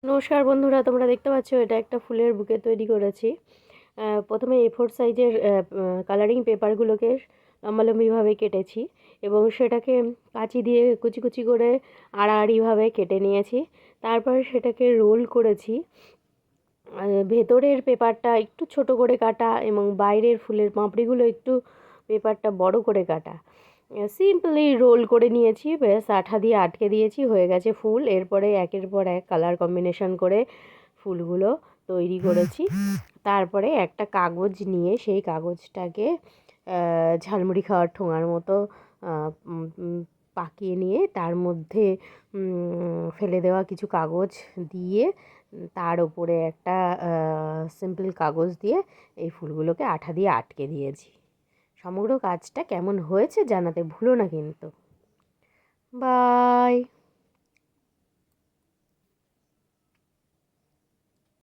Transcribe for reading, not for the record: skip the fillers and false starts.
নমস্কার বন্ধুরা, তোমরা দেখতে পাচ্ছ এটা একটা ফুলের বুকে তৈরি করেছি। প্রথমে A4 সাইজের কালারিং পেপারগুলোকে লম্বালম্বিভাবে কেটেছি এবং সেটাকে কাঁচি দিয়ে কুচি কুচি করে আড়াআড়িভাবে কেটে নিয়েছি। তারপর সেটাকে রোল করেছি। ভেতরের পেপারটা একটু ছোট করে কাটা এবং বাইরের ফুলের পাপড়িগুলো একটু পেপারটা বড় করে কাটা। সিম্পলি রোল করে নিয়েছি, ব্যাস আঠা দিয়ে আটকে দিয়েছি, হয়ে গেছে ফুল। এরপরে একের পর এক কালার কম্বিনেশন করে ফুলগুলো তৈরি করেছি। তারপরে একটা কাগজ নিয়ে সেই কাগজটাকে ঝালমুড়ি খাওয়ার ঠোঙার মতো পাকিয়ে নিয়ে তার মধ্যে ফেলে দেওয়া কিছু কাগজ দিয়ে তার ওপরে একটা সিম্পল কাগজ দিয়ে এই ফুলগুলোকে আঠা দিয়ে আটকে দিয়েছি। সমগ্র কাজটা কেমন হয়েছে জানাতে ভুলো না কিন্তু। বাই।